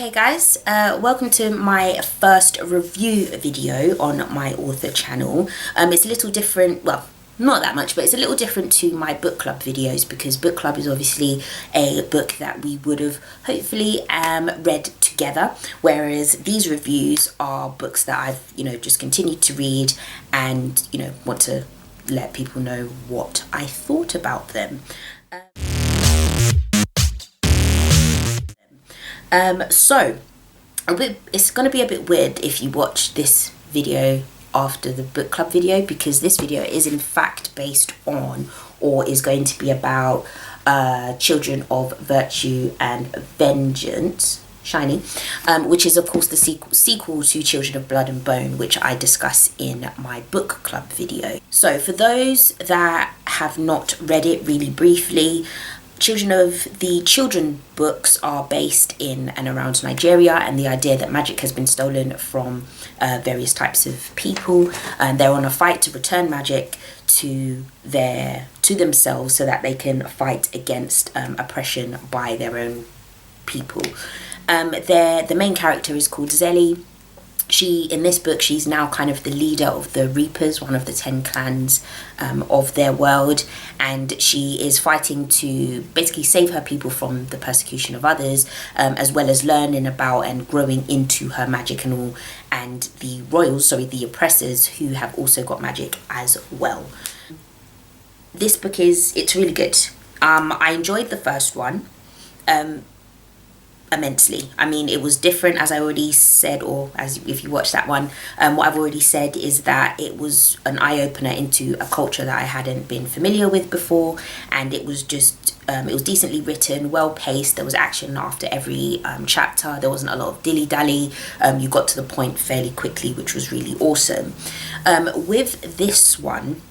Okay guys, welcome to my first review video on my author channel. It's a little different, well, not that much, but it's a little different to my book club videos because book club is obviously a book that we would have hopefully read together, whereas these reviews are books that I've, just continued to read and, want to let people know what I thought about them. So it's going to be a bit weird if you watch this video after the book club video, because this video is in fact based on, or is going to be about, Children of Virtue and Vengeance, Shiny, which is of course the sequel to Children of Blood and Bone, which I discuss in my book club video. So for those that have not read it, really briefly, Children books are based in and around Nigeria, and the idea that magic has been stolen from various types of people, and they're on a fight to return magic to themselves so that they can fight against oppression by their own people. The main character is called Zelly. In this book, she's now kind of the leader of the Reapers, one of the 10 clans of their world, and she is fighting to basically save her people from the persecution of others, as well as learning about and growing into her magic and all, and the oppressors who have also got magic as well. This book it's really good. I enjoyed the first one immensely. I mean, it was different, as I already said, or as if you watch that one, what I've already said is that it was an eye-opener into a culture that I hadn't been familiar with before, and it was just it was decently written, well paced. There was action after every chapter. There wasn't a lot of dilly-dally. You got to the point fairly quickly, which was really awesome. With this one,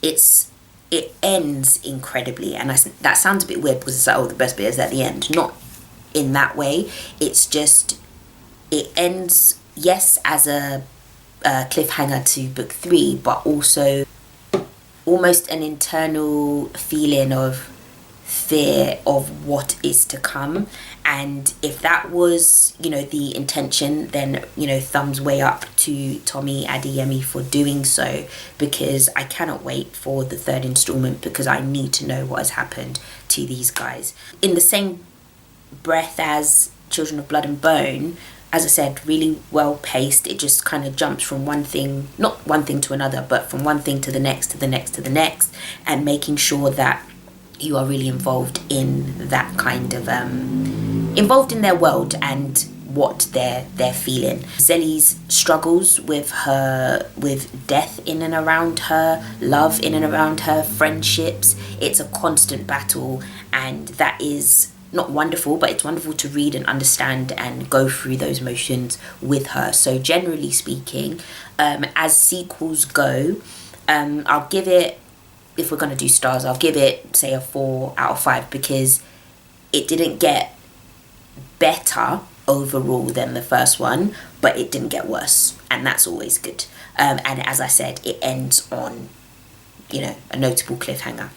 it ends incredibly, and that sounds a bit weird because it's like, oh, the best bit is at the end. Not in that way. It's just, it ends, yes, as a cliffhanger to book 3, but also almost an internal feeling of fear of what is to come. And if that was, the intention, then, thumbs way up to Tomi Adeyemi for doing so, because I cannot wait for the 3rd installment, because I need to know what has happened to these guys. In the same breath as Children of Blood and Bone, as I said, really well paced. It just kind of jumps from one thing, not one thing to another, but from one thing to the next, to the next, to the next, and making sure that you are really involved in that kind of involved in their world and what they're feeling. Zelly's struggles with death in and around her, love in and around her, friendships. It's a constant battle, and that is not wonderful, but it's wonderful to read and understand and go through those motions with her. So generally speaking, as sequels go, I'll give it, if we're going to do stars, I'll give it, say, a 4 out of 5, because it didn't get better overall than the first one, but it didn't get worse, and that's always good. And as I said, it ends on, a notable cliffhanger.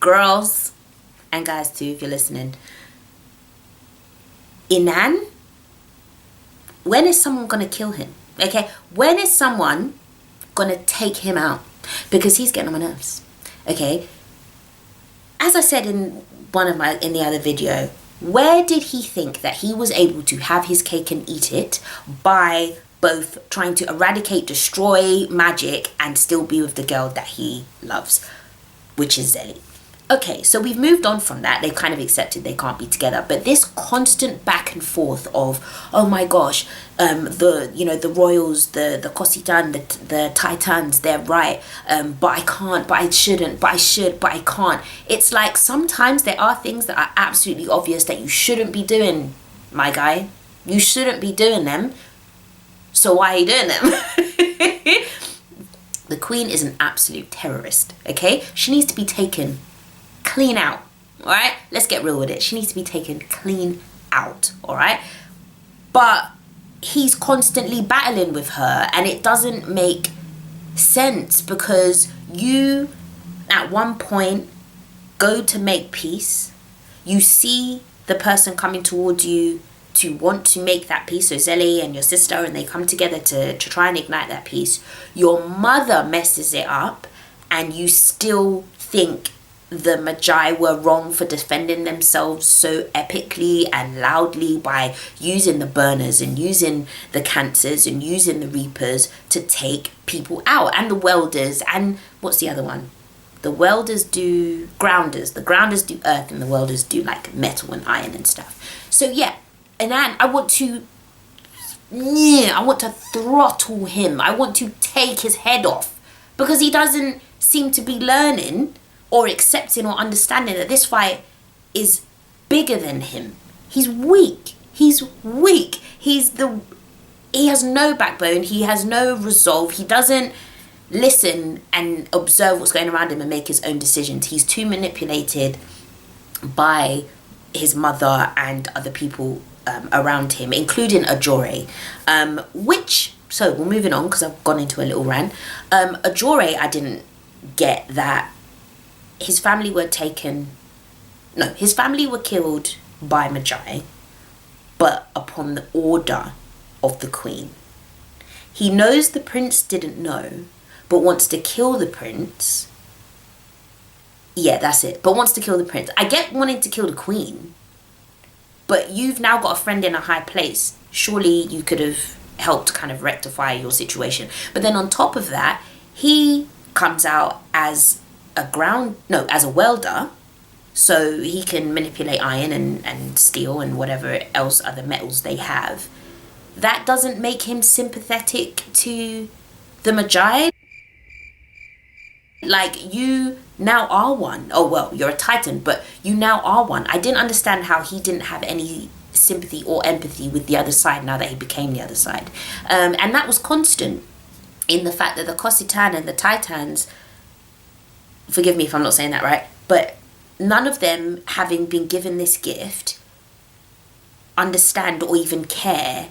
Girls and guys too, if you're listening, Inan, when is someone gonna kill him? Okay, when is someone gonna take him out? Because he's getting on my nerves. Okay, as I said in the other video, where did he think that he was able to have his cake and eat it by both trying to eradicate, destroy magic, and still be with the girl that he loves, which is Zelly? Okay, so we've moved on from that. They've kind of accepted they can't be together. But this constant back and forth of, oh my gosh, the royals, the Kositan, the Titans, they're right. But I can't, but I shouldn't, but I should, but I can't. It's like sometimes there are things that are absolutely obvious that you shouldn't be doing, my guy. You shouldn't be doing them. So why are you doing them? The Queen is an absolute terrorist, okay? She needs to be taken clean out, all right? Let's get real with it. She needs to be taken clean out, all right? But he's constantly battling with her, and it doesn't make sense, because you at one point go to make peace you see the person coming towards you to want to make that peace, so Zélie and your sister, and they come together to try and ignite that peace. Your mother messes it up, and you still think the Magi were wrong for defending themselves so epically and loudly by using the burners and using the cancers and using the reapers to take people out, and the welders, and what's the other one? The welders do grounders. The grounders do earth, and the welders do like metal and iron and stuff. So yeah, and I want to throttle him. I want to take his head off, because he doesn't seem to be learning or accepting or understanding that this fight is bigger than him. He's weak. He has no backbone. He has no resolve. He doesn't listen and observe what's going around him and make his own decisions. He's too manipulated by his mother and other people around him, including Ajore, so we're moving on because I've gone into a little rant. Ajore, I didn't get that his family were killed by Magi, but upon the order of the queen. He knows the prince didn't know, but wants to kill the prince. Yeah, that's it. But wants to kill the prince. I get wanting to kill the queen, but you've now got a friend in a high place. Surely you could have helped kind of rectify your situation. But then on top of that, he comes out as a welder, so he can manipulate iron and steel and whatever else other metals they have. That doesn't make him sympathetic to the Magi. Like, you now are one. Oh, well, you're a Titan, but you now are one. I didn't understand how he didn't have any sympathy or empathy with the other side now that he became the other side. And that was constant in the fact that the Cositan and the Titans, forgive me if I'm not saying that right, but none of them, having been given this gift, understand or even care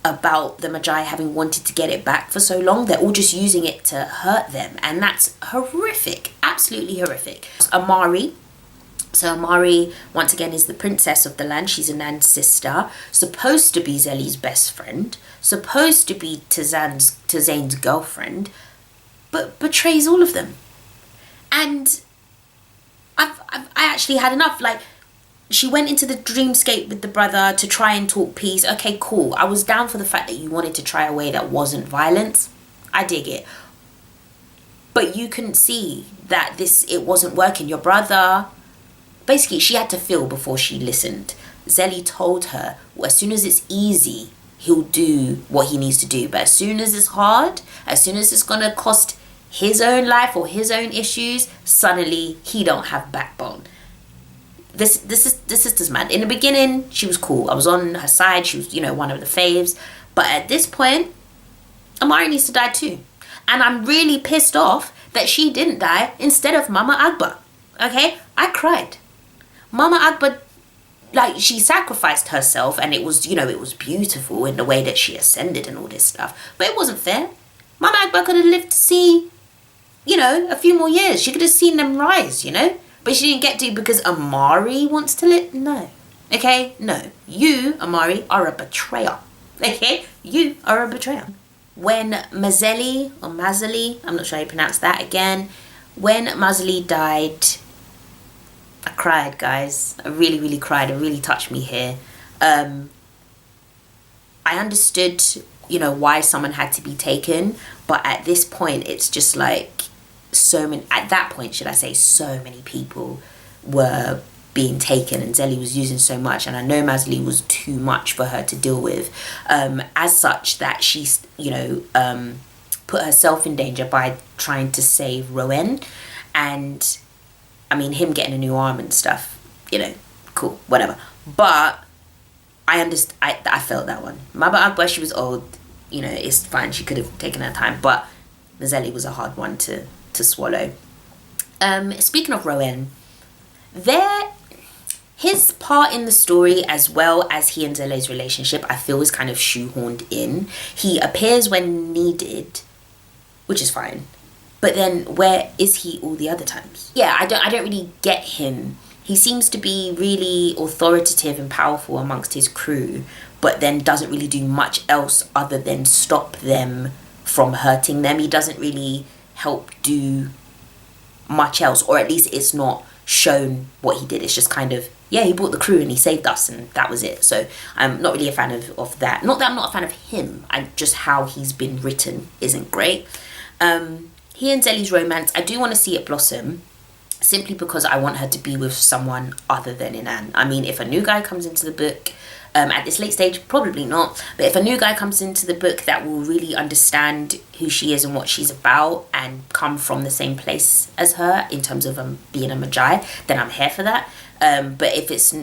about the Magi having wanted to get it back for so long. They're all just using it to hurt them, and that's horrific, absolutely horrific. Amari, so Amari once again is the princess of the land. She's Anand's sister, supposed to be Zélie's best friend, supposed to be Zayn's girlfriend, but betrays all of them. And I actually had enough. Like, she went into the dreamscape with the brother to try and talk peace. Okay, cool. I was down for the fact that you wanted to try a way that wasn't violence. I dig it. But you couldn't see that it wasn't working. Your brother, basically, she had to feel before she listened. Zélie told her, well, as soon as it's easy, he'll do what he needs to do. But as soon as it's hard, as soon as it's going to cost his own life or his own issues, suddenly he don't have backbone. This sister's mad. In the beginning, she was cool. I was on her side. She was, one of the faves. But at this point, Amari needs to die too. And I'm really pissed off that she didn't die instead of Mama Agba. Okay? I cried. Mama Agba, like, she sacrificed herself, and it was, it was beautiful in the way that she ascended and all this stuff. But it wasn't fair. Mama Agba could have lived to see, a few more years. She could have seen them rise, But she didn't get to because Amari wants to live. No. Okay? No. You, Amari, are a betrayer. Okay? You are a betrayer. When Mazeli, I'm not sure how you pronounce that again. When Mazeli died, I cried, guys. I really, really cried. It really touched me here. I understood, why someone had to be taken. But at this point, it's just like, so many people were being taken, and Zélie was using so much, and I know Mazeli was too much for her to deal with, as such that she put herself in danger by trying to save Rowan. And I mean, him getting a new arm and stuff, cool, whatever. But I felt that one. Mama Agba, she was old, it's fine, she could have taken her time, but Zélie was a hard one to swallow. Speaking of Rowan, his part in the story, as well as he and Zélie's relationship, I feel is kind of shoehorned in. He appears when needed, which is fine, but then where is he all the other times? Yeah, I don't really get him He seems to be really authoritative and powerful amongst his crew, but then doesn't really do much else other than stop them from hurting them. He doesn't really help do much else, or at least it's not shown what he did. It's just kind of, yeah, he brought the crew and he saved us, and that was it. So I'm not really a fan of that. Not that I'm not a fan of him, just how he's been written isn't great. He and Zelly's romance, I do want to see it blossom, simply because I want her to be with someone other than Inan. I mean, if a new guy comes into the book, at this late stage, probably not, but if a new guy comes into the book that will really understand who she is and what she's about and come from the same place as her in terms of being a Magi, then I'm here for that. But if it's,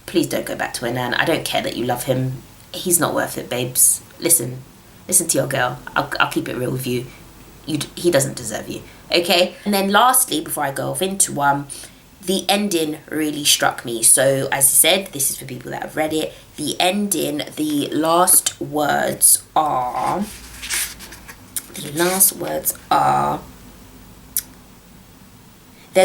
please don't go back to Inan. I don't care that you love him. He's not worth it, babes. Listen to your girl. I'll keep it real with you. He doesn't deserve you, okay? And then lastly, before I go off into the ending really struck me. So as I said, this is for people that have read it. The ending, the last words are, there's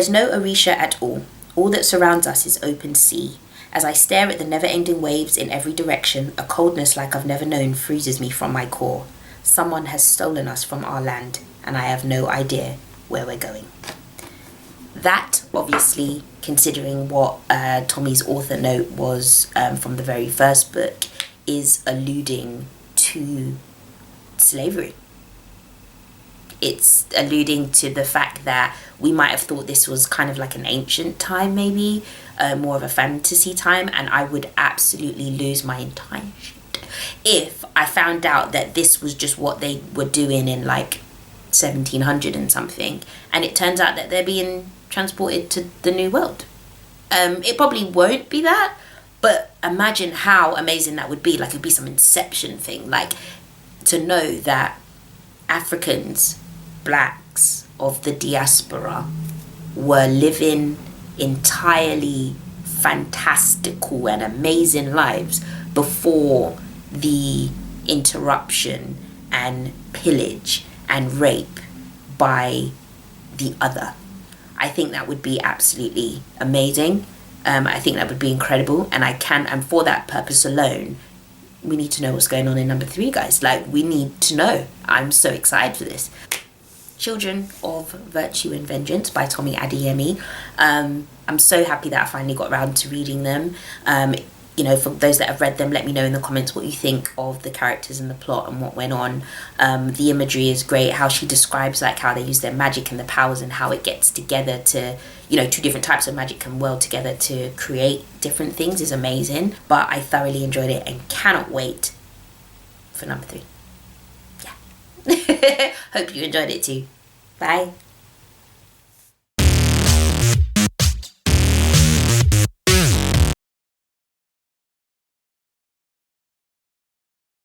no Orisha at all. All that surrounds us is open sea. As I stare at the never-ending waves in every direction, a coldness like I've never known freezes me from my core. Someone has stolen us from our land, and I have no idea where we're going. That, obviously, considering what Tommy's author note was from the very first book, is alluding to slavery. It's alluding to the fact that we might have thought this was kind of like an ancient time, maybe, more of a fantasy time, and I would absolutely lose my entire shit if I found out that this was just what they were doing in like 1700 and something, and it turns out that they're being transported to the new world. It probably won't be that, but imagine how amazing that would be. Like, it'd be some Inception thing, like to know that Africans, blacks of the diaspora, were living entirely fantastical and amazing lives before the interruption and pillage and rape by the other. I think that would be absolutely amazing. I think that would be incredible, and for that purpose alone, we need to know what's going on in number 3, guys. Like, we need to know. I'm so excited for this. Children of Virtue and Vengeance by Tomi Adeyemi. I'm so happy that I finally got around to reading them. For those that have read them, let me know in the comments what you think of the characters and the plot and what went on. The imagery is great. How she describes like how they use their magic and the powers and how it gets together to, 2 different types of magic can weld together to create different things is amazing. But I thoroughly enjoyed it and cannot wait for number 3. Yeah. Hope you enjoyed it too. Bye.